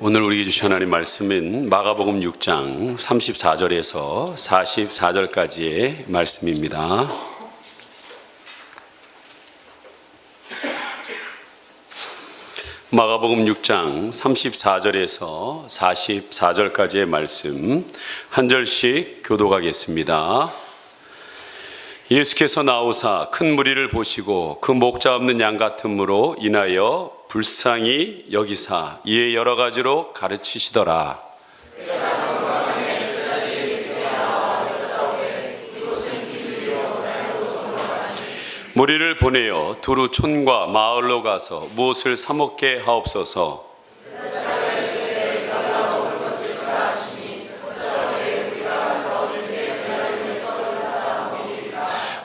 오늘 우리에게 주신 하나님 말씀은 마가복음 6장 34절에서 44절까지의 말씀입니다. 마가복음 6장 34절에서 44절까지의 말씀 한 절씩 교독하겠습니다. 예수께서 나오사 큰 무리를 보시고 그 목자 없는 양 같음으로 인하여 불쌍히 여기사 이에 여러 가지로 가르치시더라. 무리를 보내어 두루 촌과 마을로 가서 무엇을 사 먹게 하옵소서.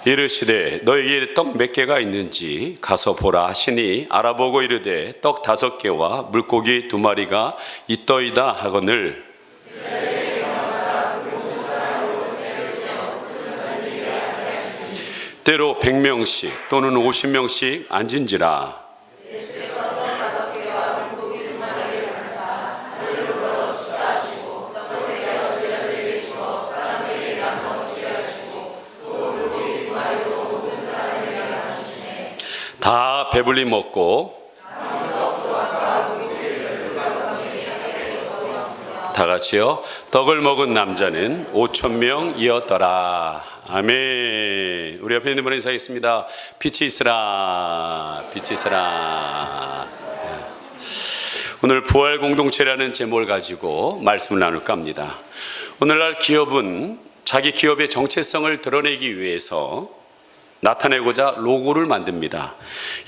이르시되 너희에게 떡 몇 개가 있는지 가서 보라 하시니 알아보고 이르되 떡 5개와 물고기 2마리가 있더이다 하거늘 때로 100명씩 또는 50명씩 앉은지라. 다 배불리 먹고 다 같이요. 떡을 먹은 남자는 5,000명이었더라. 아멘. 우리 옆에 있는 분을 인사하겠습니다. 빛이 있으라. 빛이 있으라. 오늘 부활 공동체라는 제목을 가지고 말씀을 나눌까 합니다. 오늘날 기업은 자기 기업의 정체성을 드러내기 위해서 나타내고자 로고를 만듭니다.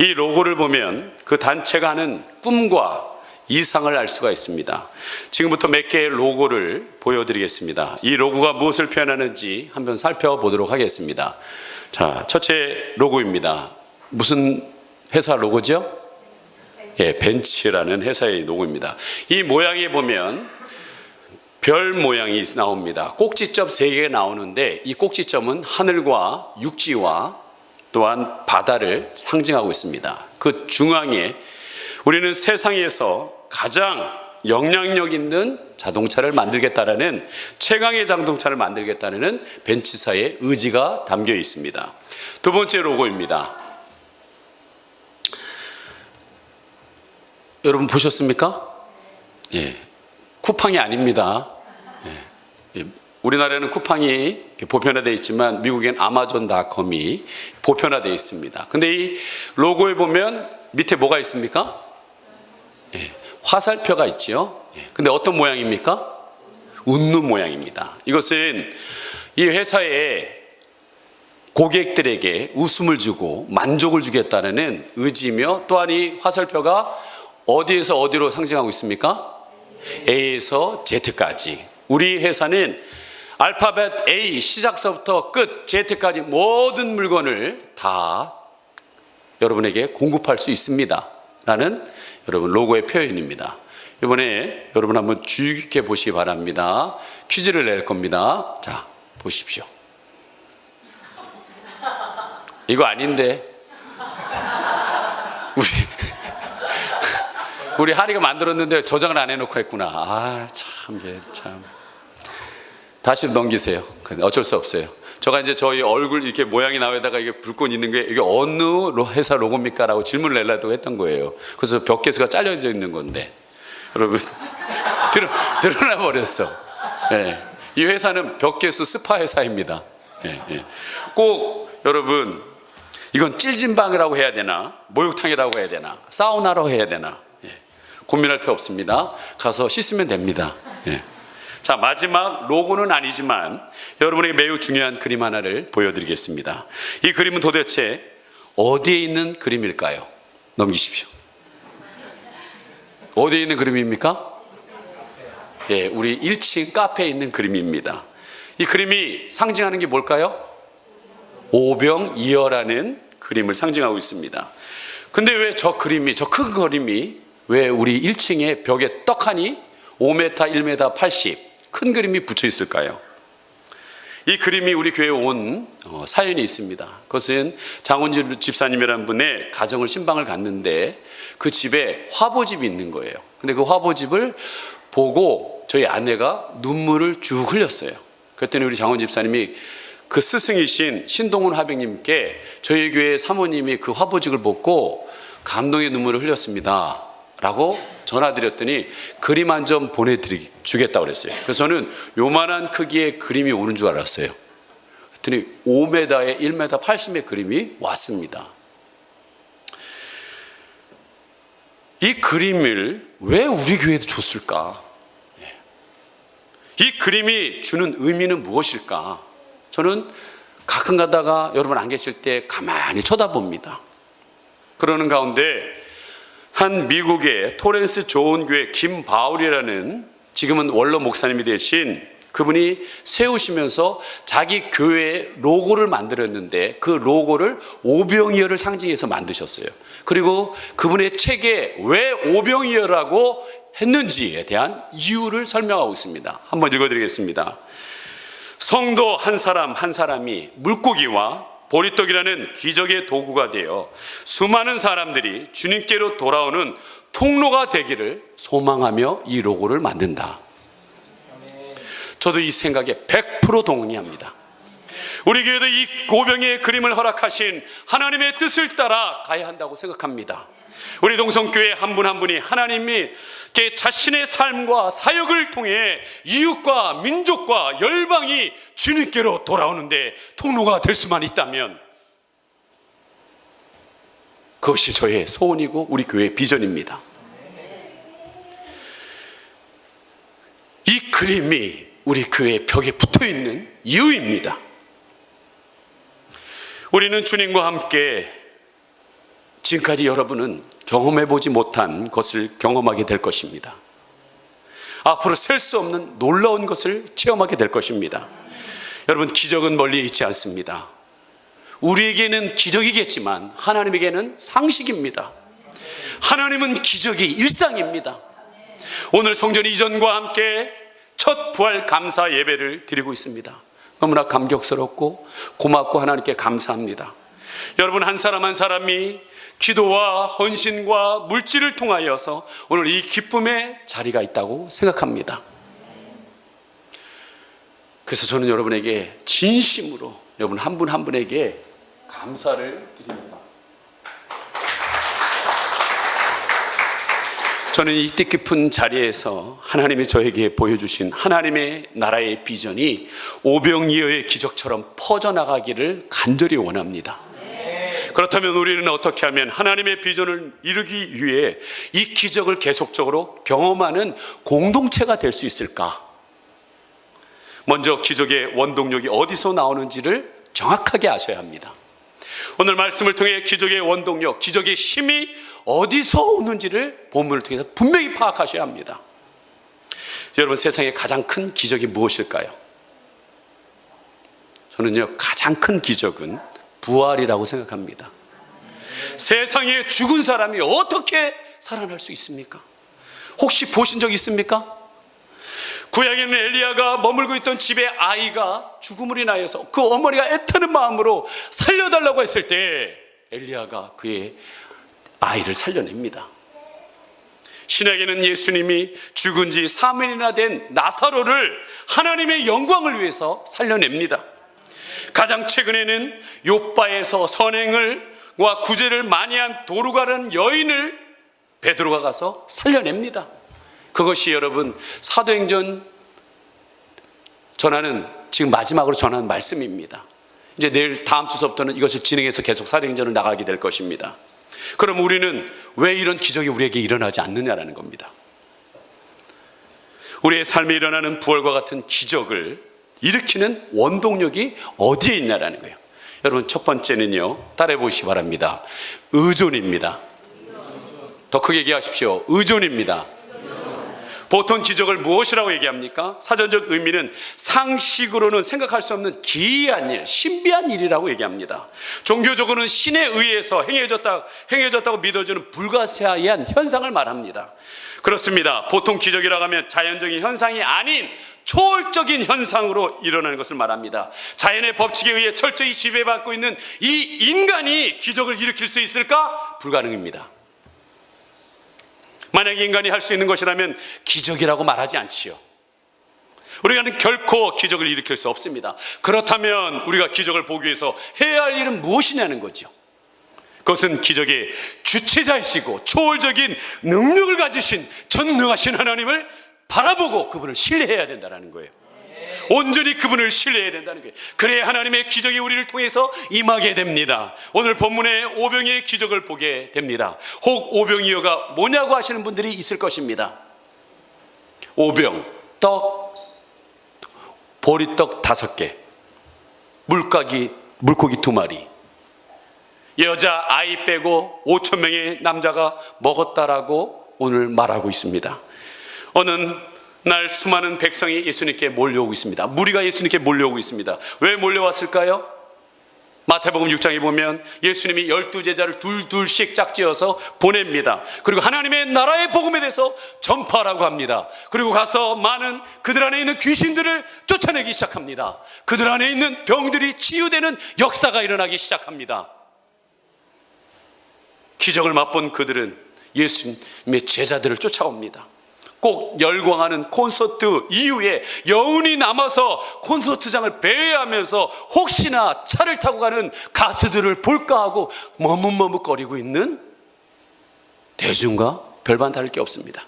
이 로고를 보면 그 단체가 하는 꿈과 이상을 알 수가 있습니다. 지금부터 몇 개의 로고를 보여드리겠습니다. 이 로고가 무엇을 표현하는지 한번 살펴보도록 하겠습니다. 자, 첫째 로고입니다. 무슨 회사 로고죠? 벤츠라는 회사의 로고입니다. 이 모양에 보면 별 모양이 나옵니다. 꼭지점 3개가 나오는데 이 꼭지점은 하늘과 육지와 또한 바다를 상징하고 있습니다. 그 중앙에 우리는 세상에서 가장 영향력 있는 자동차를 만들겠다라는 최강의 자동차를 만들겠다는 벤츠사의 의지가 담겨 있습니다. 두 번째 로고입니다. 여러분 보셨습니까? 쿠팡이 아닙니다. 우리나라에는 쿠팡이 보편화되어 있지만 미국엔 아마존.com이 보편화되어 있습니다. 근데 이 로고에 보면 밑에 뭐가 있습니까? 화살표가 있죠. 근데 어떤 모양입니까? 웃는 모양입니다. 이것은 이 회사의 고객들에게 웃음을 주고 만족을 주겠다는 의지이며 또한 이 화살표가 어디에서 어디로 상징하고 있습니까? A에서 Z까지. 우리 회사는 알파벳 A 시작서부터 끝 Z까지 모든 물건을 다 여러분에게 공급할 수 있습니다 라는 여러분 로고의 표현입니다. 이번에 여러분 한번 주의 깊게 보시기 바랍니다. 퀴즈를 낼 겁니다. 자, 보십시오. 이거 아닌데 우리 하리가 만들었는데 저장을 안 해놓고 했구나. 참. 다시 넘기세요. 어쩔 수 없어요. 저가 이제 저희 얼굴 이렇게 모양이 나와다가 이게 불꽃 있는 게 이게 어느 회사 로고입니까? 라고 질문을 내려고 했던 거예요. 그래서 벽 개수가 잘려져 있는 건데 여러분 드러나 버렸어. 이 회사는 벽 개수 스파 회사입니다. 꼭 여러분 이건 찔진방이라고 해야 되나 목욕탕이라고 해야 되나 사우나라고 해야 되나 고민할 필요 없습니다. 가서 씻으면 됩니다. 자, 마지막 로고는 아니지만 여러분에게 매우 중요한 그림 하나를 보여드리겠습니다. 이 그림은 도대체 어디에 있는 그림일까요? 넘기십시오. 어디에 있는 그림입니까? 우리 1층 카페에 있는 그림입니다. 이 그림이 상징하는 게 뭘까요? 오병이어라는 그림을 상징하고 있습니다. 근데 왜 저 큰 그림이 왜 우리 1층에 벽에 떡하니 5m, 1m 80 큰 그림이 붙여 있을까요? 이 그림이 우리 교회에 온 사연이 있습니다. 그것은 장원진 집사님이라는 분의 가정을 신방을 갔는데 그 집에 화보집이 있는 거예요. 근데 그 화보집을 보고 저희 아내가 눈물을 쭉 흘렸어요. 그랬더니 우리 장원 집사님이 그 스승이신 신동훈 화백님께 저희 교회 사모님이 그 화보집을 보고 감동의 눈물을 흘렸습니다 라고 전화드렸더니 그림 한 점 보내주겠다고 그랬어요. 그래서 저는 요만한 크기의 그림이 오는 줄 알았어요. 그랬더니 5m에 1m 80의 그림이 왔습니다. 이 그림을 왜 우리 교회에 줬을까? 이 그림이 주는 의미는 무엇일까? 저는 가끔 가다가 여러분 안 계실 때 가만히 쳐다봅니다. 그러는 가운데 한 미국의 토렌스 좋은교회 김바울이라는 지금은 원로 목사님이 되신 그분이 세우시면서 자기 교회의 로고를 만들었는데 그 로고를 오병이어를 상징해서 만드셨어요. 그리고 그분의 책에 왜 오병이어라고 했는지에 대한 이유를 설명하고 있습니다. 한번 읽어드리겠습니다. 성도 한 사람 한 사람이 물고기와 보리떡이라는 기적의 도구가 되어 수많은 사람들이 주님께로 돌아오는 통로가 되기를 소망하며 이 로고를 만든다. 저도 이 생각에 100% 동의합니다. 우리 교회도 이 오병이의 그림을 허락하신 하나님의 뜻을 따라 가야 한다고 생각합니다. 우리 동성교회 한 분 한 분이 하나님이 자신의 삶과 사역을 통해 이웃과 민족과 열방이 주님께로 돌아오는데 통로가 될 수만 있다면 그것이 저의 소원이고 우리 교회의 비전입니다. 이 그림이 우리 교회 벽에 붙어있는 이유입니다. 우리는 주님과 함께 지금까지 여러분은 경험해보지 못한 것을 경험하게 될 것입니다. 앞으로 셀 수 없는 놀라운 것을 체험하게 될 것입니다. 여러분, 기적은 멀리 있지 않습니다. 우리에게는 기적이겠지만 하나님에게는 상식입니다. 하나님은 기적이 일상입니다. 오늘 성전 이전과 함께 첫 부활 감사 예배를 드리고 있습니다. 너무나 감격스럽고 고맙고 하나님께 감사합니다. 여러분 한 사람 한 사람이 기도와 헌신과 물질을 통하여서 오늘 이 기쁨의 자리가 있다고 생각합니다. 그래서 저는 여러분에게 진심으로 여러분 한 분 한 분에게 감사를 드립니다. 저는 이 뜻깊은 자리에서 하나님이 저에게 보여주신 하나님의 나라의 비전이 오병이어의 기적처럼 퍼져나가기를 간절히 원합니다. 그렇다면 우리는 어떻게 하면 하나님의 비전을 이루기 위해 이 기적을 계속적으로 경험하는 공동체가 될 수 있을까? 먼저 기적의 원동력이 어디서 나오는지를 정확하게 아셔야 합니다. 오늘 말씀을 통해 기적의 원동력, 기적의 힘이 어디서 오는지를 본문을 통해서 분명히 파악하셔야 합니다. 여러분, 세상에 가장 큰 기적이 무엇일까요? 저는요, 가장 큰 기적은 부활이라고 생각합니다. 세상에 죽은 사람이 어떻게 살아날 수 있습니까? 혹시 보신 적 있습니까? 구약에는 엘리야가 머물고 있던 집에 아이가 죽음을 인하여서 그 어머니가 애타는 마음으로 살려달라고 했을 때 엘리야가 그의 아이를 살려냅니다. 신약에는 예수님이 죽은 지 3일이나 된 나사로를 하나님의 영광을 위해서 살려냅니다. 가장 최근에는 욥바에서 선행과 구제를 많이 한 도루가라는 여인을 베드로가 가서 살려냅니다. 그것이 여러분 사도행전 전하는 지금 마지막으로 전하는 말씀입니다. 이제 내일 다음 주서부터는 이것을 진행해서 계속 사도행전을 나가게 될 것입니다. 그럼 우리는 왜 이런 기적이 우리에게 일어나지 않느냐라는 겁니다. 우리의 삶에 일어나는 부활과 같은 기적을 일으키는 원동력이 어디에 있냐라는 거예요. 여러분, 첫 번째는요, 따라해 보시기 바랍니다. 의존입니다. 더 크게 얘기하십시오. 의존입니다. 보통 기적을 무엇이라고 얘기합니까? 사전적 의미는 상식으로는 생각할 수 없는 기이한 일, 신비한 일이라고 얘기합니다. 종교적으로는 신에 의해서 행해졌다고 믿어지는 불가사의한 현상을 말합니다. 그렇습니다. 보통 기적이라고 하면 자연적인 현상이 아닌 초월적인 현상으로 일어나는 것을 말합니다. 자연의 법칙에 의해 철저히 지배받고 있는 이 인간이 기적을 일으킬 수 있을까? 불가능입니다. 만약에 인간이 할 수 있는 것이라면 기적이라고 말하지 않지요. 우리가 결코 기적을 일으킬 수 없습니다. 그렇다면 우리가 기적을 보기 위해서 해야 할 일은 무엇이냐는 거죠. 그것은 기적의 주체자이시고 초월적인 능력을 가지신 전능하신 하나님을 바라보고 그분을 신뢰해야 된다는 거예요. 온전히 그분을 신뢰해야 된다는 거예요. 그래야 하나님의 기적이 우리를 통해서 임하게 됩니다. 오늘 본문에 오병이의 기적을 보게 됩니다. 혹 오병이어가 뭐냐고 하시는 분들이 있을 것입니다. 오병, 떡, 보리떡 5개, 물고기 2마리, 여자 아이 빼고 5,000명의 남자가 먹었다라고 오늘 말하고 있습니다. 어느 날 수많은 백성이 예수님께 몰려오고 있습니다. 무리가 예수님께 몰려오고 있습니다. 왜 몰려왔을까요? 마태복음 6장에 보면 예수님이 12제자를 둘둘씩 짝지어서 보냅니다. 그리고 하나님의 나라의 복음에 대해서 전파하라고 합니다. 그리고 가서 많은 그들 안에 있는 귀신들을 쫓아내기 시작합니다. 그들 안에 있는 병들이 치유되는 역사가 일어나기 시작합니다. 기적을 맛본 그들은 예수님의 제자들을 쫓아옵니다. 꼭 열광하는 콘서트 이후에 여운이 남아서 콘서트장을 배회하면서 혹시나 차를 타고 가는 가수들을 볼까 하고 머뭇머뭇거리고 있는 대중과 별반 다를 게 없습니다.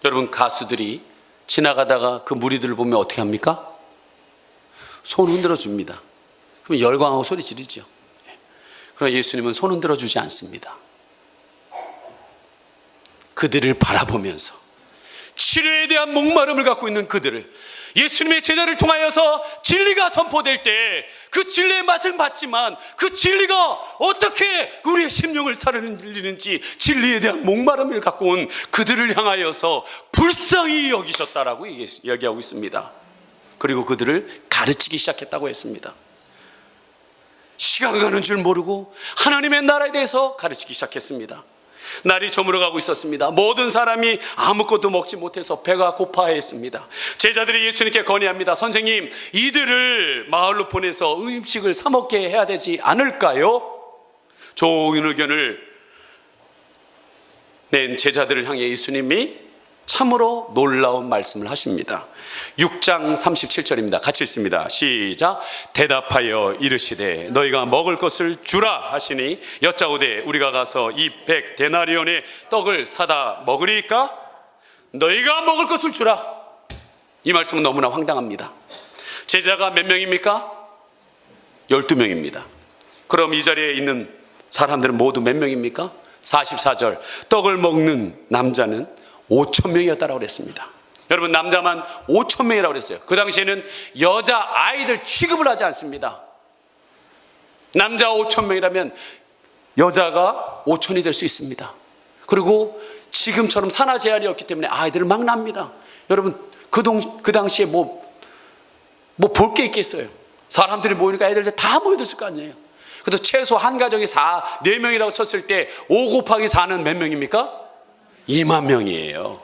여러분, 가수들이 지나가다가 그 무리들을 보면 어떻게 합니까? 손 흔들어 줍니다. 그럼 열광하고 소리 지르죠. 그러나 예수님은 손 흔들어 주지 않습니다. 그들을 바라보면서 치료에 대한 목마름을 갖고 있는 그들을, 예수님의 제자를 통하여서 진리가 선포될 때 그 진리의 맛을 봤지만 그 진리가 어떻게 우리의 심령을 살리는지 진리에 대한 목마름을 갖고 온 그들을 향하여서 불쌍히 여기셨다라고 이야기하고 있습니다. 그리고 그들을 가르치기 시작했다고 했습니다. 시간 가는 줄 모르고 하나님의 나라에 대해서 가르치기 시작했습니다. 날이 저물어가고 있었습니다. 모든 사람이 아무것도 먹지 못해서 배가 고파했습니다. 제자들이 예수님께 건의합니다. 선생님, 이들을 마을로 보내서 음식을 사 먹게 해야 되지 않을까요? 좋은 의견을 낸 제자들을 향해 예수님이 참으로 놀라운 말씀을 하십니다. 6장 37절입니다. 같이 읽습니다. 시작. 대답하여 이르시되 너희가 먹을 것을 주라 하시니 여짜오되 우리가 가서 이 100데나리온의 떡을 사다 먹으리까? 너희가 먹을 것을 주라. 이 말씀은 너무나 황당합니다. 제자가 몇 명입니까? 12명입니다. 그럼 이 자리에 있는 사람들은 모두 몇 명입니까? 44절. 떡을 먹는 남자는 5,000명이었다라고 그랬습니다. 여러분, 남자만 5,000명이라고 그랬어요. 그 당시에는 여자 아이들 취급을 하지 않습니다. 남자 5,000명이라면 여자가 5,000이 될 수 있습니다. 그리고 지금처럼 산하 제한이 없기 때문에 아이들을 막 낳습니다. 여러분, 그 당시에 뭐 볼 게 있겠어요. 사람들이 모이니까 애들 다 모여들었을 거 아니에요. 그래도 최소 한 가정에 4명이라고 쳤을 때 5 곱하기 4는 몇 명입니까? 2만 명이에요.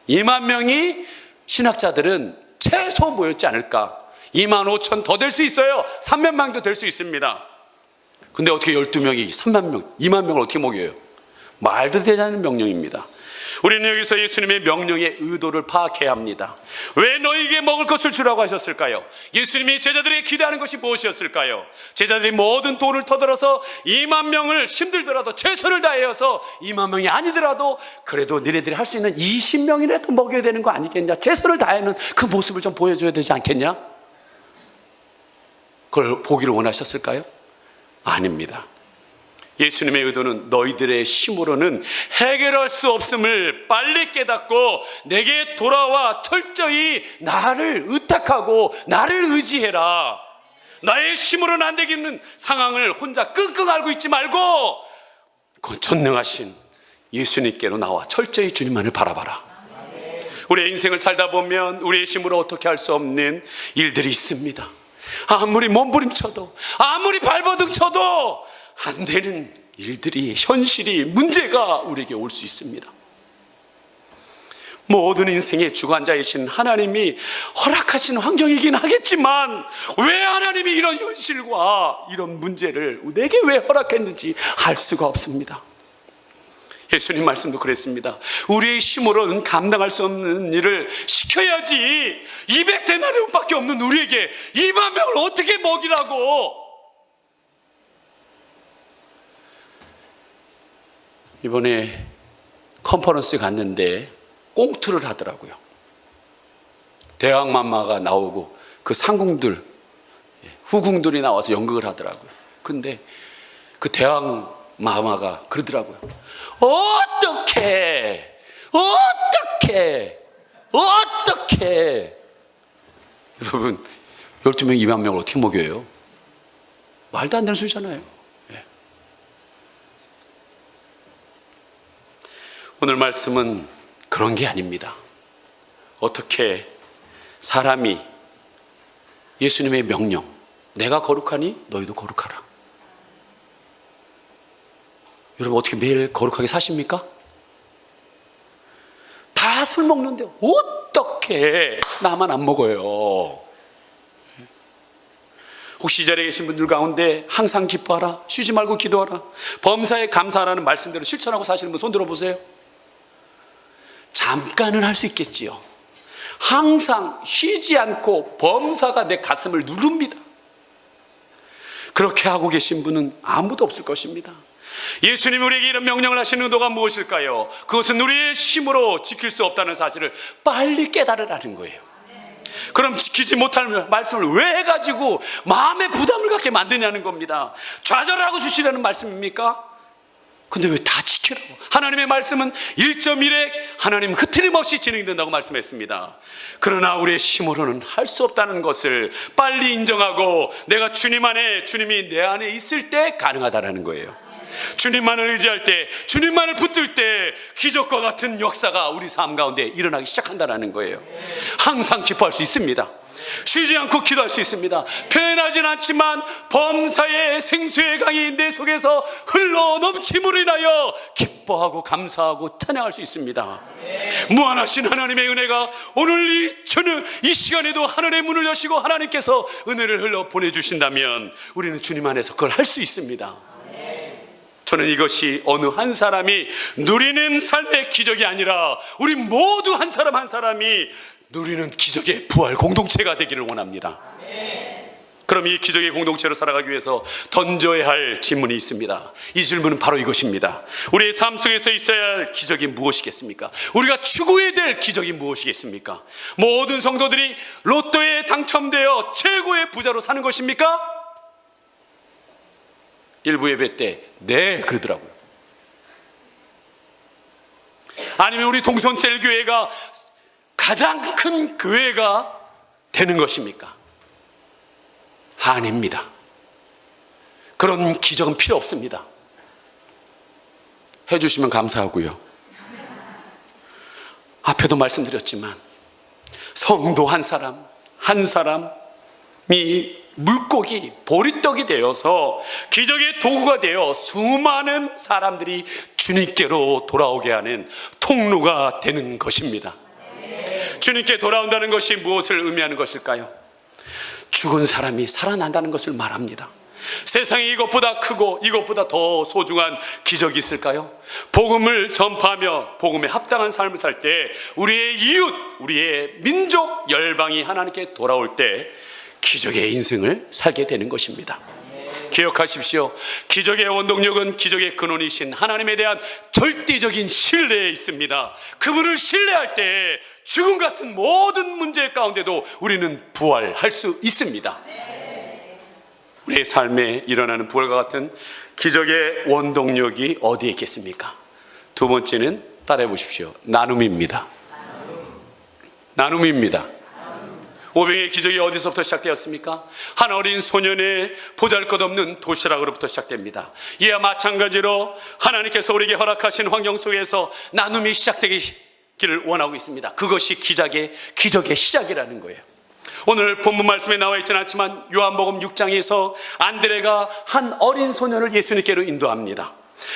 2만 명이 신학자들은 최소 모였지 않을까. 2만 5천 더 될 수 있어요. 3만 명도 될 수 있습니다. 근데 어떻게 12명이 3만 명, 2만 명을 어떻게 먹여요? 말도 되지 않는 명령입니다. 우리는 여기서 예수님의 명령의 의도를 파악해야 합니다. 왜 너희에게 먹을 것을 주라고 하셨을까요? 예수님이 제자들에게 기대하는 것이 무엇이었을까요? 제자들이 모든 돈을 터들어서 2만 명을 힘들더라도 최선을 다해서 2만 명이 아니더라도 그래도 너희들이 할 수 있는 20명이라도 먹여야 되는 거 아니겠냐? 최선을 다하는 그 모습을 좀 보여줘야 되지 않겠냐? 그걸 보기를 원하셨을까요? 아닙니다. 예수님의 의도는 너희들의 힘으로는 해결할 수 없음을 빨리 깨닫고 내게 돌아와 철저히 나를 의탁하고 나를 의지해라. 나의 힘으로는 안 되겠는 상황을 혼자 끙끙 앓고 있지 말고 그 전능하신 예수님께로 나와 철저히 주님만을 바라봐라. 우리의 인생을 살다 보면 우리의 힘으로 어떻게 할 수 없는 일들이 있습니다. 아무리 몸부림쳐도 아무리 발버둥 쳐도 안 되는 일들이, 현실이, 문제가 우리에게 올 수 있습니다. 모든 인생의 주관자이신 하나님이 허락하신 환경이긴 하겠지만 왜 하나님이 이런 현실과 이런 문제를 내게 왜 허락했는지 알 수가 없습니다. 예수님 말씀도 그랬습니다. 우리의 힘으로는 감당할 수 없는 일을 시켜야지 200데나리온밖에 없는 우리에게 2만 명을 어떻게 먹이라고. 이번에 컨퍼런스에 갔는데 꽁투를 하더라고요. 대왕마마가 나오고 그 상궁들, 후궁들이 나와서 연극을 하더라고요. 근데 그 대왕마마가 그러더라고요. 어떻게 여러분 12명 2만 명을 어떻게 먹여요? 말도 안 되는 소리잖아요. 오늘 말씀은 그런 게 아닙니다. 어떻게 사람이 예수님의 명령, 내가 거룩하니 너희도 거룩하라. 여러분 어떻게 매일 거룩하게 사십니까? 다 술 먹는데 어떻게 나만 안 먹어요? 혹시 이 자리에 계신 분들 가운데 항상 기뻐하라, 쉬지 말고 기도하라, 범사에 감사하라는 말씀대로 실천하고 사시는 분 손 들어보세요. 잠깐은 할 수 있겠지요. 항상 쉬지 않고 범사가 내 가슴을 누릅니다. 그렇게 하고 계신 분은 아무도 없을 것입니다. 예수님이 우리에게 이런 명령을 하시는 의도가 무엇일까요? 그것은 우리의 힘으로 지킬 수 없다는 사실을 빨리 깨달으라는 거예요. 그럼 지키지 못할 말씀을 왜 해가지고 마음의 부담을 갖게 만드냐는 겁니다. 좌절하고 주시라는 말씀입니까? 근데 왜 다 지키라고? 하나님의 말씀은 1.1획 하나님 흐트림없이 진행된다고 말씀했습니다. 그러나 우리의 힘으로는 할 수 없다는 것을 빨리 인정하고 내가 주님 안에, 주님이 내 안에 있을 때 가능하다는 거예요. 주님만을 의지할 때, 주님만을 붙들 때 기적과 같은 역사가 우리 삶 가운데 일어나기 시작한다는 거예요. 항상 기뻐할 수 있습니다. 쉬지 않고 기도할 수 있습니다. 표현하진 않지만 범사의 생수의 강이 내 속에서 흘러 넘침으로 인하여 기뻐하고 감사하고 찬양할 수 있습니다. 무한하신 하나님의 은혜가 오늘 이 시간에도 하늘의 문을 여시고 하나님께서 은혜를 흘러 보내주신다면 우리는 주님 안에서 그걸 할 수 있습니다. 저는 이것이 어느 한 사람이 누리는 삶의 기적이 아니라 우리 모두 한 사람 한 사람이 누리는 기적의 부활 공동체가 되기를 원합니다. 그럼 이 기적의 공동체로 살아가기 위해서 던져야 할 질문이 있습니다. 이 질문은 바로 이것입니다. 우리의 삶 속에서 있어야 할 기적이 무엇이겠습니까? 우리가 추구해야 될 기적이 무엇이겠습니까? 모든 성도들이 로또에 당첨되어 최고의 부자로 사는 것입니까? 일부 예배 때 네 그러더라고요. 아니면 우리 동선셀교회가 가장 큰 교회가 되는 것입니까? 아닙니다. 그런 기적은 필요 없습니다. 해주시면 감사하고요. 앞에도 말씀드렸지만 성도 한 사람 한 사람이 물고기, 보리떡이 되어서 기적의 도구가 되어 수많은 사람들이 주님께로 돌아오게 하는 통로가 되는 것입니다. 주님께 돌아온다는 것이 무엇을 의미하는 것일까요? 죽은 사람이 살아난다는 것을 말합니다. 세상에 이것보다 크고 이것보다 더 소중한 기적이 있을까요? 복음을 전파하며 복음에 합당한 삶을 살 때 우리의 이웃, 우리의 민족, 열방이 하나님께 돌아올 때 기적의 인생을 살게 되는 것입니다. 기억하십시오. 기적의 원동력은 기적의 근원이신 하나님에 대한 절대적인 신뢰에 있습니다. 그분을 신뢰할 때 죽음 같은 모든 문제 가운데도 우리는 부활할 수 있습니다. 우리의 삶에 일어나는 부활과 같은 기적의 원동력이 어디에 있겠습니까? 두 번째는 따라해 보십시오. 나눔입니다. 나눔입니다. 오병의 기적이 어디서부터 시작되었습니까? 한 어린 소년의 보잘것없는 도시락으로부터 시작됩니다. 이와 마찬가지로 하나님께서 우리에게 허락하신 환경 속에서 나눔이 시작되기를 원하고 있습니다. 그것이 기적의 시작이라는 거예요. 오늘 본문 말씀에 나와 있지는 않지만 요한복음 6장에서 안드레가 한 어린 소년을 예수님께로 인도합니다.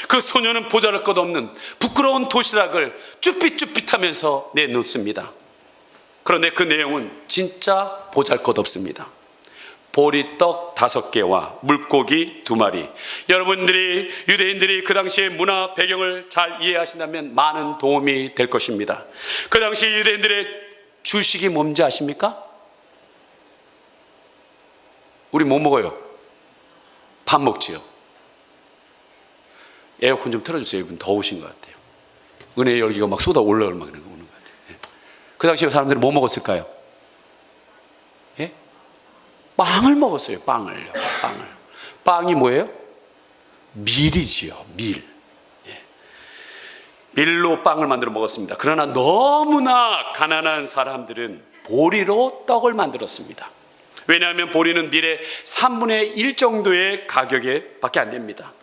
그 소년은 보잘것없는 부끄러운 도시락을 쭈삣쭈삣하면서 내놓습니다. 그런데 그 내용은 진짜 보잘것없습니다. 보리떡 5개와 물고기 2마리. 여러분들이 유대인들이 그 당시의 문화 배경을 잘 이해하신다면 많은 도움이 될 것입니다. 그 당시 유대인들의 주식이 뭔지 아십니까? 우리 뭐 먹어요? 밥 먹지요. 에어컨 좀 틀어주세요. 이분 더우신 것 같아요. 은혜의 열기가 막 쏟아 올라오는 것 같아요. 그 당시에 사람들이 뭐 먹었을까요? 예? 빵을 먹었어요. 빵을요. 빵이 뭐예요? 밀이지요. 밀. 예. 밀로 빵을 만들어 먹었습니다. 그러나 너무나 가난한 사람들은 보리로 떡을 만들었습니다. 왜냐하면 보리는 밀의 3분의 1 정도의 가격에 밖에 안 됩니다.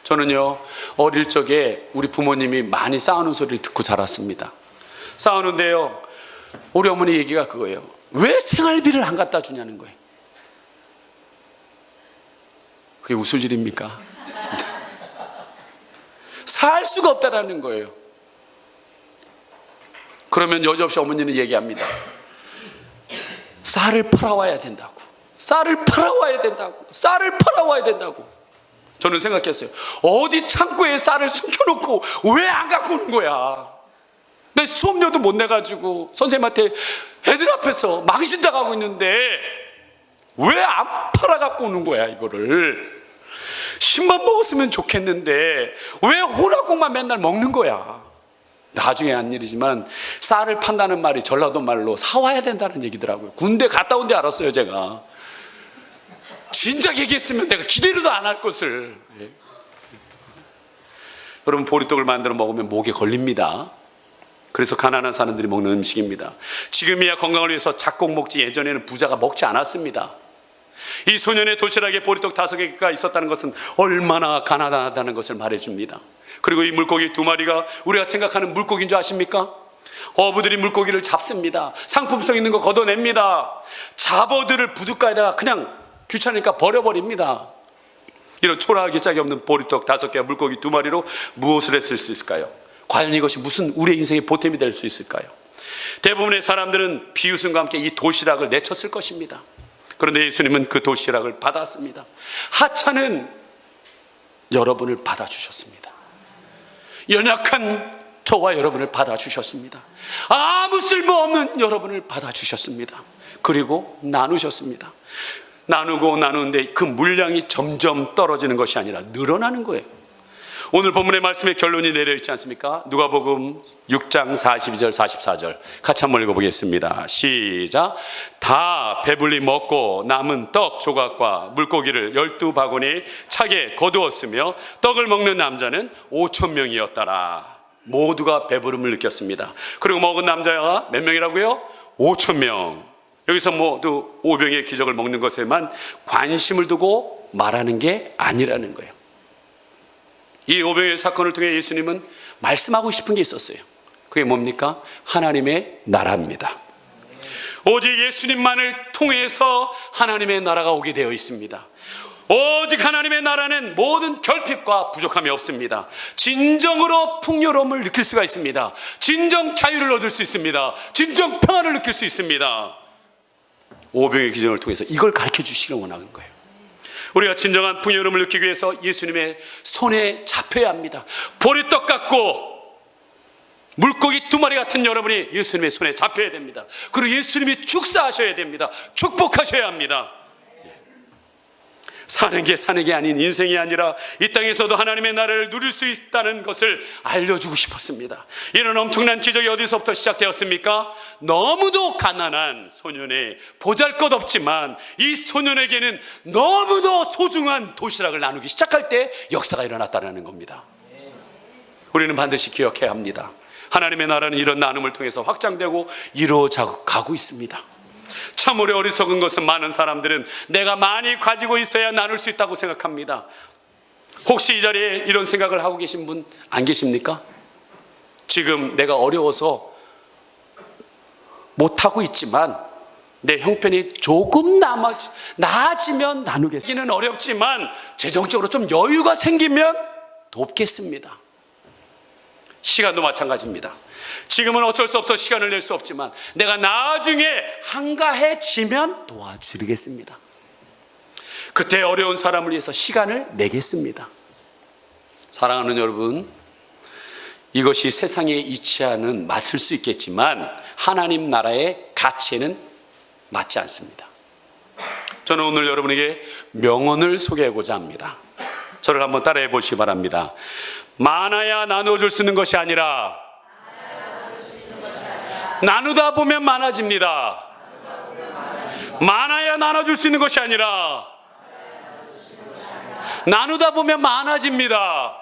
저는요, 어릴 적에 우리 부모님이 많이 싸우는 소리를 듣고 자랐습니다. 싸우는데요, 우리 어머니 얘기가 그거예요. 왜 생활비를 안 갖다 주냐는 거예요. 그게 웃을 일입니까? 살 수가 없다라는 거예요. 그러면 여지없이 어머니는 얘기합니다. 쌀을 팔아와야 된다고. 쌀을 팔아와야 된다고. 쌀을 팔아와야 된다고. 저는 생각했어요. 어디 창고에 쌀을 숨겨놓고 왜 안 갖고 오는 거야? 내 수업료도 못 내가지고 선생님한테 애들 앞에서 망신당하고 있는데 왜 안 팔아 갖고 오는 거야 이거를. 10만 먹었으면 좋겠는데 왜 호락국만 맨날 먹는 거야. 나중에 한 일이지만 쌀을 판다는 말이 전라도 말로 사와야 된다는 얘기더라고요. 군대 갔다 온 데 알았어요 제가. 진작 얘기했으면 내가 기대로도 안 할 것을. 예. 여러분 보리떡을 만들어 먹으면 목에 걸립니다. 그래서 가난한 사람들이 먹는 음식입니다. 지금이야 건강을 위해서 작곡 먹지 예전에는 부자가 먹지 않았습니다. 이 소년의 도시락에 보리떡 5개가 있었다는 것은 얼마나 가난하다는 것을 말해줍니다. 그리고 이 물고기 2마리가 우리가 생각하는 물고기인 줄 아십니까? 어부들이 물고기를 잡습니다. 상품성 있는 거 걷어냅니다. 잡어들을 부둣가에다가 그냥 귀찮으니까 버려버립니다. 이런 초라하기 짝이 없는 보리떡 5개와 물고기 2마리로 무엇을 했을 수 있을까요? 과연 이것이 무슨 우리의 인생의 보탬이 될 수 있을까요? 대부분의 사람들은 비웃음과 함께 이 도시락을 내쳤을 것입니다. 그런데 예수님은 그 도시락을 받았습니다. 하찮은 여러분을 받아주셨습니다. 연약한 저와 여러분을 받아주셨습니다. 아무 쓸모없는 여러분을 받아주셨습니다. 그리고 나누셨습니다. 나누고 나누는데 그 물량이 점점 떨어지는 것이 아니라 늘어나는 거예요. 오늘 본문의 말씀에 결론이 내려있지 않습니까? 누가복음 6장 42절 44절 같이 한번 읽어보겠습니다. 시작. 다 배불리 먹고 남은 떡 조각과 물고기를 12바구니 차게 거두었으며 떡을 먹는 남자는 5,000명이었더라. 모두가 배부름을 느꼈습니다. 그리고 먹은 남자가 몇 명이라고요? 5,000명. 여기서 모두 오병의 기적을 먹는 것에만 관심을 두고 말하는 게 아니라는 거예요. 이 오병의 사건을 통해 예수님은 말씀하고 싶은 게 있었어요. 그게 뭡니까? 하나님의 나라입니다. 오직 예수님만을 통해서 하나님의 나라가 오게 되어 있습니다. 오직 하나님의 나라는 모든 결핍과 부족함이 없습니다. 진정으로 풍요로움을 느낄 수가 있습니다. 진정 자유를 얻을 수 있습니다. 진정 평안을 느낄 수 있습니다. 오병의 기적을 통해서 이걸 가르쳐 주시길 원하는 거예요. 우리가 진정한 풍요로움을 느끼기 위해서 예수님의 손에 잡혀야 합니다. 보리떡 같고 물고기 2마리 같은 여러분이 예수님의 손에 잡혀야 됩니다. 그리고 예수님이 축사하셔야 됩니다. 축복하셔야 합니다. 사는 게 아닌 인생이 아니라 이 땅에서도 하나님의 나라를 누릴 수 있다는 것을 알려주고 싶었습니다. 이런 엄청난 기적이 어디서부터 시작되었습니까? 너무도 가난한 소년의 보잘것없지만 이 소년에게는 너무도 소중한 도시락을 나누기 시작할 때 역사가 일어났다는 겁니다. 우리는 반드시 기억해야 합니다. 하나님의 나라는 이런 나눔을 통해서 확장되고 이루어져 가고 있습니다. 참으로 어리석은 것은 많은 사람들은 내가 많이 가지고 있어야 나눌 수 있다고 생각합니다. 혹시 이 자리에 이런 생각을 하고 계신 분 안 계십니까? 지금 내가 어려워서 못하고 있지만 내 형편이 조금 나아지면 나누겠습니다. 이는 어렵지만 재정적으로 좀 여유가 생기면 돕겠습니다. 시간도 마찬가지입니다. 지금은 어쩔 수 없어 시간을 낼 수 없지만 내가 나중에 한가해지면 도와드리겠습니다. 그때 어려운 사람을 위해서 시간을 내겠습니다. 사랑하는 여러분, 이것이 세상에 이치하는 맞을 수 있겠지만 하나님 나라의 가치에는 맞지 않습니다. 저는 오늘 여러분에게 명언을 소개하고자 합니다. 저를 한번 따라해 보시기 바랍니다. 많아야 나눠줄 수 있는 것이 아니라 나누다 보면 많아집니다. 많아야 나눠줄 수 있는 것이 아니라 나누다 보면 많아집니다.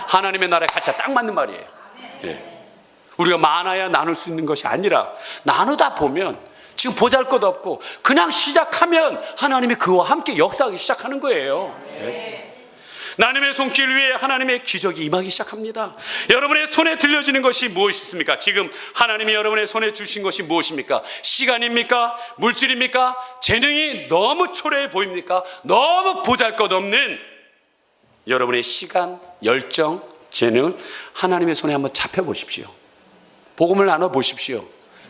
하나님의 나라의 가치가 딱 맞는 말이에요. 예. 우리가 많아야 나눌 수 있는 것이 아니라 나누다 보면 지금 보잘것없고 그냥 시작하면 하나님이 그와 함께 역사하기 시작하는 거예요. 예. 하나님의 손길 위에 하나님의 기적이 임하기 시작합니다. 여러분의 손에 들려지는 것이 무엇이 있습니까? 지금 하나님이 여러분의 손에 주신 것이 무엇입니까? 시간입니까? 물질입니까? 재능이 너무 초라해 보입니까? 너무 보잘것없는 여러분의 시간, 열정, 재능을 하나님의 손에 한번 잡혀보십시오. 복음을 나눠보십시오.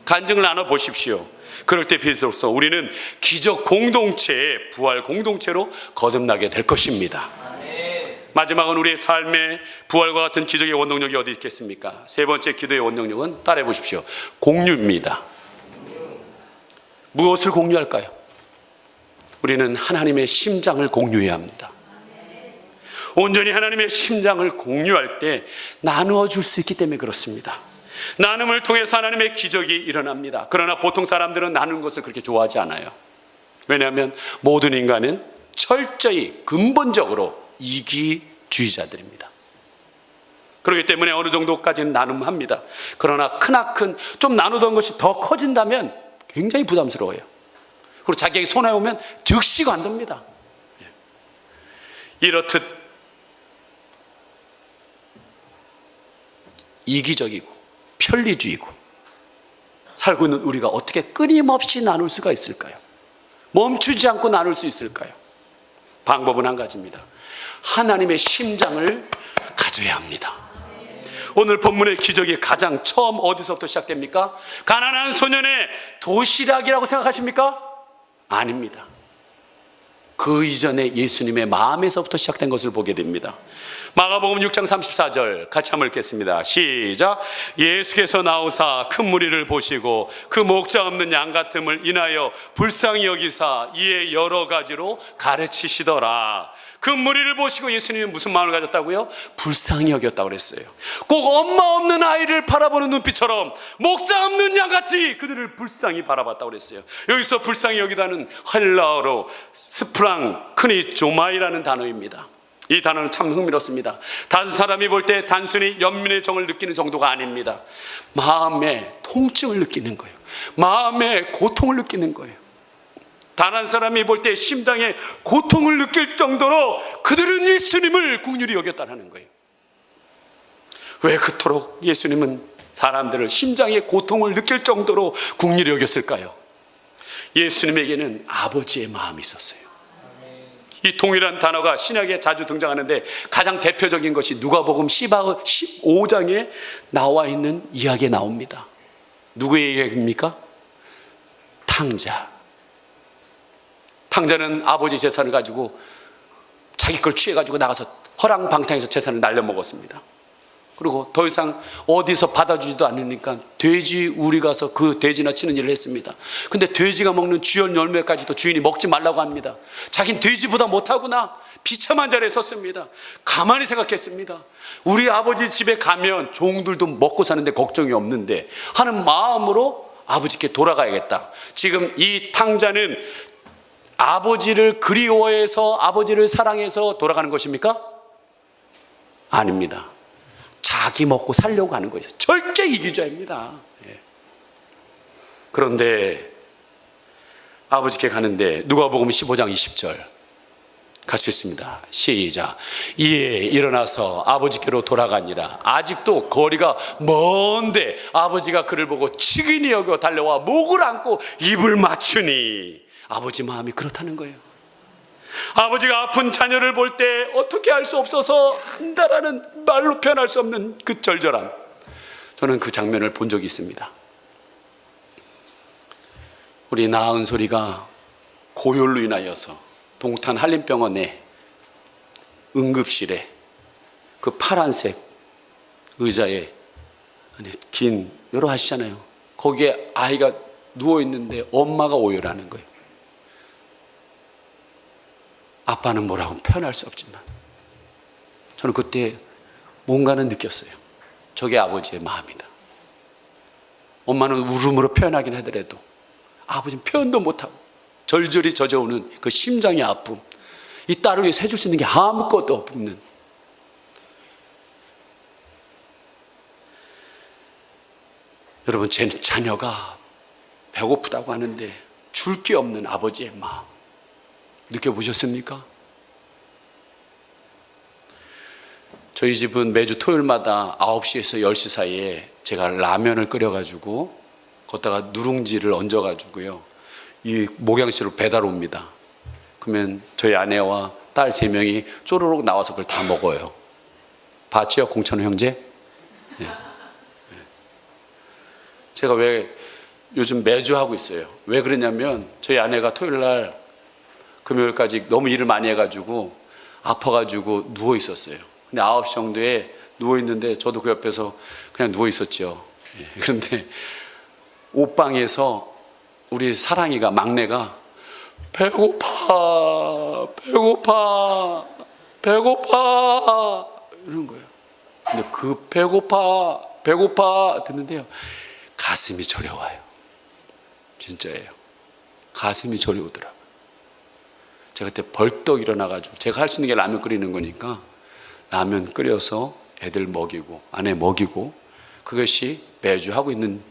간증을 나눠보십시오. 그럴 때 비로소 우리는 기적 공동체의 부활 공동체로 거듭나게 될 것입니다. 마지막은 우리의 삶의 부활과 같은 기적의 원동력이 어디 있겠습니까? 세 번째 기도의 원동력은 따라해 보십시오. 공유입니다. 무엇을 공유할까요? 우리는 하나님의 심장을 공유해야 합니다. 온전히 하나님의 심장을 공유할 때 나누어 줄 수 있기 때문에 그렇습니다. 나눔을 통해서 하나님의 기적이 일어납니다. 그러나 보통 사람들은 나누는 것을 그렇게 좋아하지 않아요. 왜냐하면 모든 인간은 철저히 근본적으로 이기주의자들입니다. 그렇기 때문에 어느 정도까지는 나눔합니다. 그러나 크나큰 좀 나누던 것이 더 커진다면 굉장히 부담스러워요. 그리고 자기에게 손해 오면 즉시 관둡니다. 이렇듯 이기적이고 편리주의고 살고 있는 우리가 어떻게 끊임없이 나눌 수가 있을까요? 멈추지 않고 나눌 수 있을까요? 방법은 한 가지입니다. 하나님의 심장을 가져야 합니다. 오늘 본문의 기적이 가장 처음 어디서부터 시작됩니까? 가난한 소년의 도시락이라고 생각하십니까? 아닙니다. 그 이전에 예수님의 마음에서부터 시작된 것을 보게 됩니다. 마가복음 6장 34절 같이 한번 읽겠습니다. 시작. 예수께서 나오사 큰 무리를 보시고 그 목자 없는 양 같음을 인하여 불쌍히 여기사 이에 여러 가지로 가르치시더라. 그 무리를 보시고 예수님은 무슨 마음을 가졌다고요? 불쌍히 여겼다고 그랬어요. 꼭 엄마 없는 아이를 바라보는 눈빛처럼 목자 없는 양 같이 그들을 불쌍히 바라봤다고 그랬어요. 여기서 불쌍히 여기다는 헬라어로 스프랑크니조마이라는 단어입니다. 이 단어는 참 흥미롭습니다. 다른 사람이 볼 때 단순히 연민의 정을 느끼는 정도가 아닙니다. 마음의 통증을 느끼는 거예요. 마음의 고통을 느끼는 거예요. 다른 사람이 볼 때 심장의 고통을 느낄 정도로 그들은 예수님을 긍휼히 여겼다는 거예요. 왜 그토록 예수님은 사람들을 심장의 고통을 느낄 정도로 긍휼히 여겼을까요? 예수님에게는 아버지의 마음이 있었어요. 이 동일한 단어가 신약에 자주 등장하는데 가장 대표적인 것이 누가복음 15장에 나와 있는 이야기에 나옵니다. 누구의 이야기입니까? 탕자. 탕자는 아버지 재산을 가지고 자기 걸 취해가지고 나가서 허랑방탕해서 재산을 날려먹었습니다. 그리고 더 이상 어디서 받아주지도 않으니까 돼지 우리 가서 그 돼지나 치는 일을 했습니다. 근데 돼지가 먹는 쥐열 열매까지도 주인이 먹지 말라고 합니다. 자기는 돼지보다 못하구나. 비참한 자리에 섰습니다. 가만히 생각했습니다. 우리 아버지 집에 가면 종들도 먹고 사는데 걱정이 없는데 하는 마음으로 아버지께 돌아가야겠다. 지금 이 탕자는 아버지를 그리워해서 아버지를 사랑해서 돌아가는 것입니까? 아닙니다. 자기 먹고 살려고 하는 거예요. 절대 이기주의입니다. 그런데 아버지께 가는데 누가복음 15장 20절 같이 읽습니다. 시작. 이에 일어나서 아버지께로 돌아가니라. 아직도 거리가 먼데 아버지가 그를 보고 치근히 여겨 달려와 목을 안고 입을 맞추니 아버지 마음이 그렇다는 거예요. 아버지가 아픈 자녀를 볼 때 어떻게 할 수 없어서 한다라는 말로 표현할 수 없는 그 절절함, 저는 그 장면을 본 적이 있습니다. 우리 나은소리가 고열로 인하여서 동탄 한림병원의 응급실에 그 파란색 의자에 긴 여러 하시잖아요. 거기에 아이가 누워 있는데 엄마가 오열하는 거예요. 아빠는 뭐라고 표현할 수 없지만 저는 그때 뭔가는 느꼈어요. 저게 아버지의 마음이다. 엄마는 울음으로 표현하긴 하더라도 아버지는 표현도 못하고 절절히 젖어오는 그 심장의 아픔, 이 딸을 위해서 해줄 수 있는 게 아무것도 없는, 여러분 제 자녀가 배고프다고 하는데 줄 게 없는 아버지의 마음 느껴보셨습니까? 저희 집은 매주 토요일마다 9시에서 10시 사이에 제가 라면을 끓여가지고 거기다가 누룽지를 얹어가지고요 이 목양실로 배달 옵니다. 그러면 저희 아내와 딸 3명이 쪼르륵 나와서 그걸 다 먹어요. 봤죠? 공찬호 형제? 네. 제가 왜 요즘 매주 하고 있어요. 왜 그러냐면 저희 아내가 토요일날 금요일까지 너무 일을 많이 해가지고 아파가지고 누워 있었어요. 근데 9시 정도에 누워 있는데 저도 그 옆에서 그냥 누워 있었죠. 그런데 옷방에서 우리 사랑이가, 막내가 배고파 배고파 배고파 이러는 거예요. 근데 그 배고파 듣는데요 가슴이 저려와요. 진짜예요. 가슴이 저려오더라고요. 제가 그때 벌떡 일어나가지고 제가 할 수 있는 게 라면 끓이는 거니까 라면 끓여서 애들 먹이고 아내 먹이고, 그것이 매주 하고 있는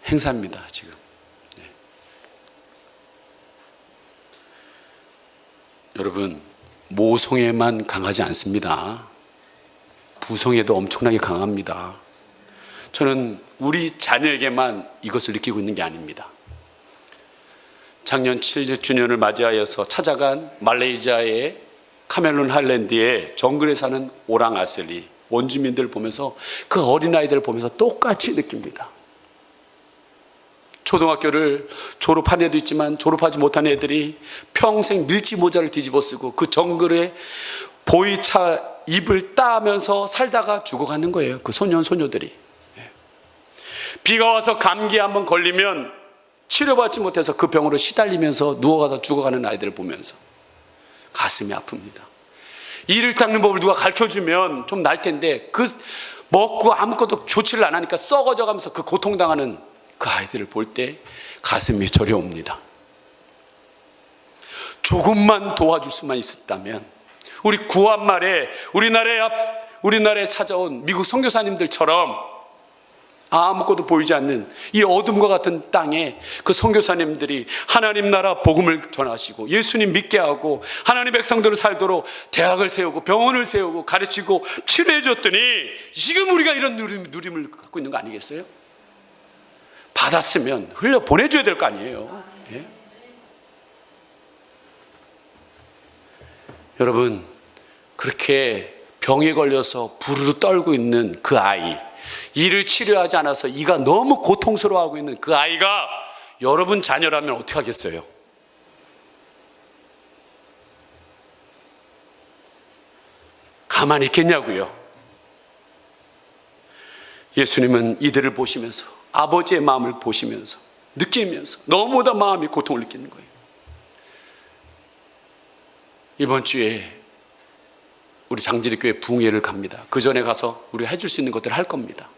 행사입니다. 지금. 네. 여러분, 모성애만 강하지 않습니다. 부성애도 엄청나게 강합니다. 저는 우리 자녀에게만 이것을 느끼고 있는 게 아닙니다. 작년 7주년을 맞이하여서 찾아간 말레이시아의 카멜론 하일랜드의 정글에 사는 오랑 아슬리 원주민들 보면서 그 어린아이들을 보면서 똑같이 느낍니다. 초등학교를 졸업한 애도 있지만 졸업하지 못한 애들이 평생 밀짚 모자를 뒤집어 쓰고 그 정글에 보이차 잎을 따면서 살다가 죽어가는 거예요. 그 소년 소녀들이. 비가 와서 감기 한번 걸리면 치료받지 못해서 그 병으로 시달리면서 누워가다 죽어가는 아이들을 보면서 가슴이 아픕니다. 이를 닦는 법을 누가 가르쳐주면 좀 날 텐데 그 먹고 아무것도 조치를 안 하니까 썩어져 가면서 그 고통당하는 그 아이들을 볼 때 가슴이 저려옵니다. 조금만 도와줄 수만 있었다면 우리 구한 말에 우리나라에 찾아온 미국 선교사님들처럼 아무것도 보이지 않는 이 어둠과 같은 땅에 그 선교사님들이 하나님 나라 복음을 전하시고 예수님 믿게 하고 하나님 백성들을 살도록 대학을 세우고 병원을 세우고 가르치고 치료해 줬더니 지금 우리가 이런 누림을 갖고 있는 거 아니겠어요? 받았으면 흘려 보내줘야 될 거 아니에요. 예? 여러분, 그렇게 병에 걸려서 부르르 떨고 있는 그 아이, 이를 치료하지 않아서 이가 너무 고통스러워하고 있는 그 아이가 여러분 자녀라면 어떻게 하겠어요? 가만히 있겠냐고요? 예수님은 이들을 보시면서 아버지의 마음을 보시면서 느끼면서 너무나 마음이 고통을 느끼는 거예요. 이번 주에 우리 장지리교회 부흥회를 갑니다. 그 전에 가서 우리가 해줄 수 있는 것들을 할 겁니다.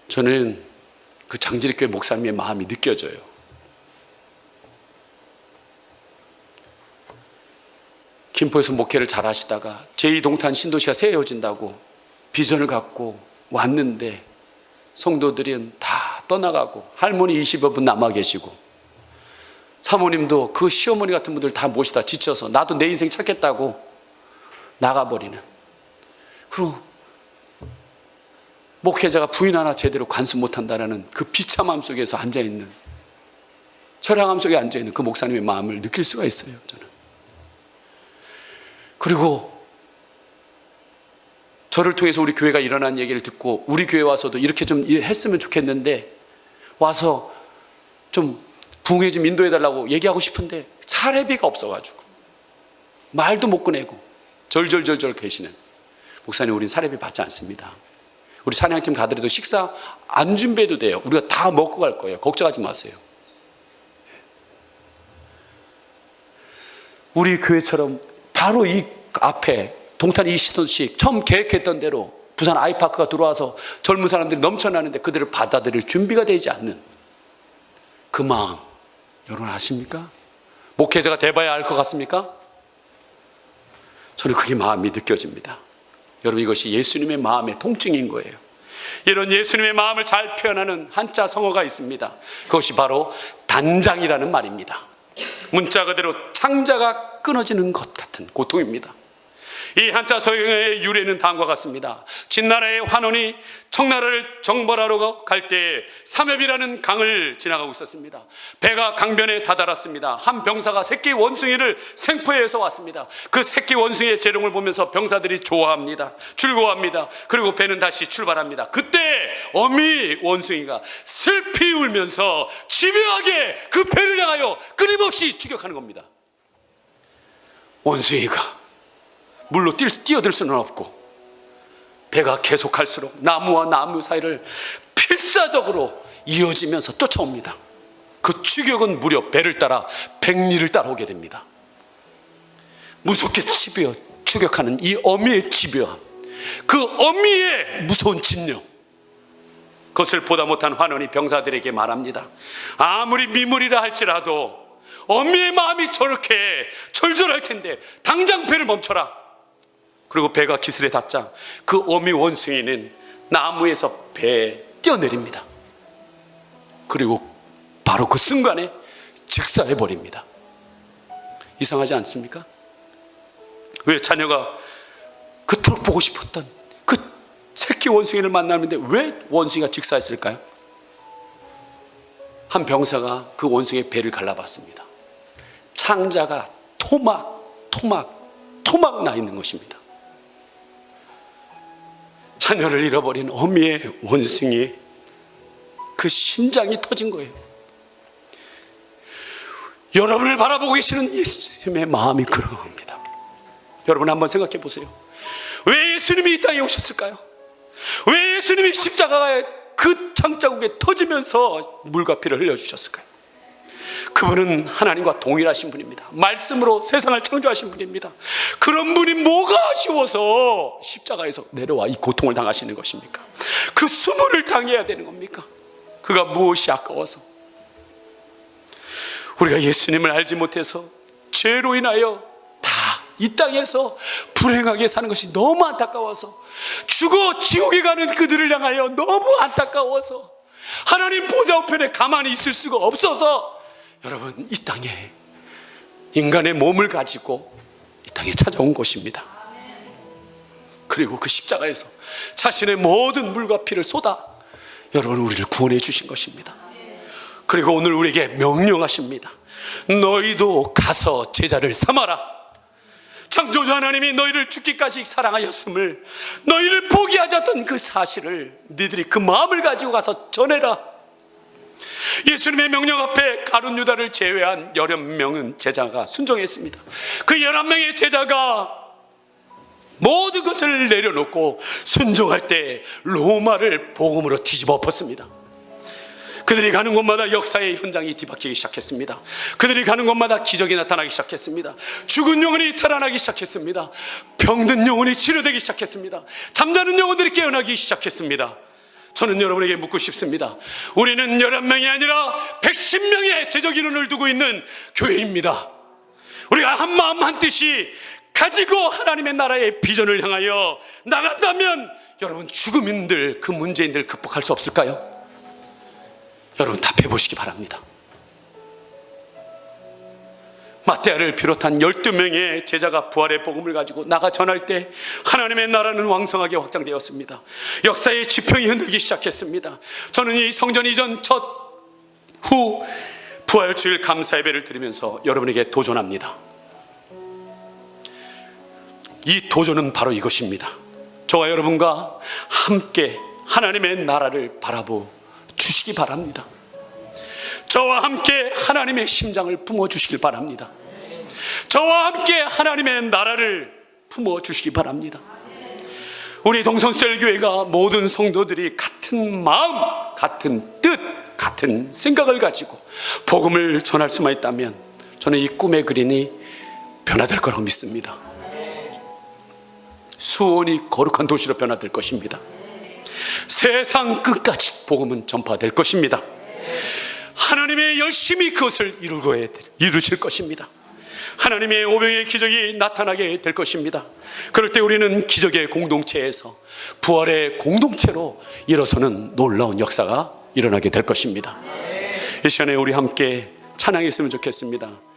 저는 그 장지리교회 목사님의 마음이 느껴져요. 김포에서 목회를 잘 하시다가 제2동탄 신도시가 세워진다고 비전을 갖고 왔는데 성도들은 다 떠나가고 할머니 20여 분 남아 계시고 사모님도 그 시어머니 같은 분들 다 모시다 지쳐서 나도 내 인생 찾겠다고 나가버리는, 그리고 목회자가 부인 하나 제대로 관수 못한다는 그 비참함 속에서 앉아있는, 처량함 속에 앉아있는 그 목사님의 마음을 느낄 수가 있어요. 저는. 그리고 저를 통해서 우리 교회가 일어난 얘기를 듣고 우리 교회 와서도 이렇게 좀 했으면 좋겠는데 와서 좀 부흥회 좀 인도해달라고 얘기하고 싶은데 사례비가 없어가지고 말도 못 꺼내고 절절절절 계시는 목사님, 우린 사례비 받지 않습니다. 우리 찬양팀 가더라도 식사 안 준비해도 돼요. 우리가 다 먹고 갈 거예요. 걱정하지 마세요. 우리 교회처럼 바로 이 앞에 동탄 이시돈씩 처음 계획했던 대로 부산 아이파크가 들어와서 젊은 사람들이 넘쳐나는데 그들을 받아들일 준비가 되지 않는 그 마음, 여러분 아십니까? 목회자가 돼봐야 알 것 같습니까? 저는 그게 마음이 느껴집니다. 여러분, 이것이 예수님의 마음의 통증인 거예요. 이런 예수님의 마음을 잘 표현하는 한자 성어가 있습니다. 그것이 바로 단장이라는 말입니다. 문자 그대로 창자가 끊어지는 것 같은 고통입니다. 이 한자 성어의 유래는 다음과 같습니다. 진나라의 환원이 청나라를 정벌하러 갈 때 삼엽이라는 강을 지나가고 있었습니다. 배가 강변에 다다랐습니다. 한 병사가 새끼 원숭이를 생포해서 왔습니다. 그 새끼 원숭이의 재롱을 보면서 병사들이 좋아합니다. 즐거워합니다. 그리고 배는 다시 출발합니다. 그때 어미 원숭이가 슬피 울면서 집요하게 그 배를 향하여 끊임없이 추격하는 겁니다. 원숭이가 물로 뛰어들 수는 없고 배가 계속할수록 나무와 나무 사이를 필사적으로 이어지면서 쫓아옵니다. 그 추격은 무려 배를 따라 백리를 따라오게 됩니다. 무섭게 추격하는 이 어미의 집요함, 그 어미의 무서운 진영, 그것을 보다 못한 환원이 병사들에게 말합니다. 아무리 미물이라 할지라도 어미의 마음이 저렇게 절절할 텐데 당장 배를 멈춰라. 그리고 배가 기슬에 닿자 그 어미 원숭이는 나무에서 배에 뛰어내립니다. 그리고 바로 그 순간에 즉사해버립니다. 이상하지 않습니까? 왜 자녀가 그토록 보고 싶었던 그 새끼 원숭이를 만나는데 왜 원숭이가 즉사했을까요? 한 병사가 그 원숭이의 배를 갈라봤습니다. 창자가 토막 나 있는 것입니다. 자녀를 잃어버린 어미의 원숭이, 그 심장이 터진 거예요. 여러분을 바라보고 계시는 예수님의 마음이 그런 겁니다. 여러분 한번 생각해 보세요. 왜 예수님이 이 땅에 오셨을까요? 왜 예수님이 십자가의 그 창자국에 터지면서 물과 피를 흘려주셨을까요? 그분은 하나님과 동일하신 분입니다. 말씀으로 세상을 창조하신 분입니다. 그런 분이 뭐가 아쉬워서 십자가에서 내려와 이 고통을 당하시는 것입니까? 그 수모를 당해야 되는 겁니까? 그가 무엇이 아까워서? 우리가 예수님을 알지 못해서 죄로 인하여 다 이 땅에서 불행하게 사는 것이 너무 안타까워서, 죽어 지옥에 가는 그들을 향하여 너무 안타까워서, 하나님 보좌 우편에 가만히 있을 수가 없어서 여러분 이 땅에 인간의 몸을 가지고 이 땅에 찾아온 것입니다. 그리고 그 십자가에서 자신의 모든 물과 피를 쏟아 여러분 우리를 구원해 주신 것입니다. 그리고 오늘 우리에게 명령하십니다. 너희도 가서 제자를 삼아라. 창조주 하나님이 너희를 죽기까지 사랑하였음을, 너희를 포기하지 않던 그 사실을 너희들이 그 마음을 가지고 가서 전해라. 예수님의 명령 앞에 가룟 유다를 제외한 11명은 제자가 순종했습니다. 그 11명의 제자가 모든 것을 내려놓고 순종할 때 로마를 복음으로 뒤집어 엎었습니다. 그들이 가는 곳마다 역사의 현장이 뒤바뀌기 시작했습니다. 그들이 가는 곳마다 기적이 나타나기 시작했습니다. 죽은 영혼이 살아나기 시작했습니다. 병든 영혼이 치료되기 시작했습니다. 잠자는 영혼들이 깨어나기 시작했습니다. 저는 여러분에게 묻고 싶습니다. 우리는 11명이 아니라 110명의 제적 인원을 두고 있는 교회입니다. 우리가 한 마음 한 뜻이 가지고 하나님의 나라의 비전을 향하여 나간다면 여러분 죽음인들, 그 문제인들 극복할 수 없을까요? 여러분 답해 보시기 바랍니다. 마태아를 비롯한 12명의 제자가 부활의 복음을 가지고 나가 전할 때 하나님의 나라는 왕성하게 확장되었습니다. 역사의 지평이 흔들기 시작했습니다. 저는 이 성전 이전 첫 후 부활주일 감사 예배를 드리면서 여러분에게 도전합니다. 이 도전은 바로 이것입니다. 저와 여러분과 함께 하나님의 나라를 바라보 주시기 바랍니다. 저와 함께 하나님의 심장을 품어주시길 바랍니다. 저와 함께 하나님의 나라를 품어주시기 바랍니다. 우리 동성셀교회가 모든 성도들이 같은 마음, 같은 뜻, 같은 생각을 가지고 복음을 전할 수만 있다면 저는 이 꿈의 그림이 변화될 거라고 믿습니다. 수원이 거룩한 도시로 변화될 것입니다. 세상 끝까지 복음은 전파될 것입니다. 하나님의 열심히 그것을 이루실 것입니다. 하나님의 오병의 기적이 나타나게 될 것입니다. 그럴 때 우리는 기적의 공동체에서 부활의 공동체로 일어서는 놀라운 역사가 일어나게 될 것입니다. 이 시간에 우리 함께 찬양했으면 좋겠습니다.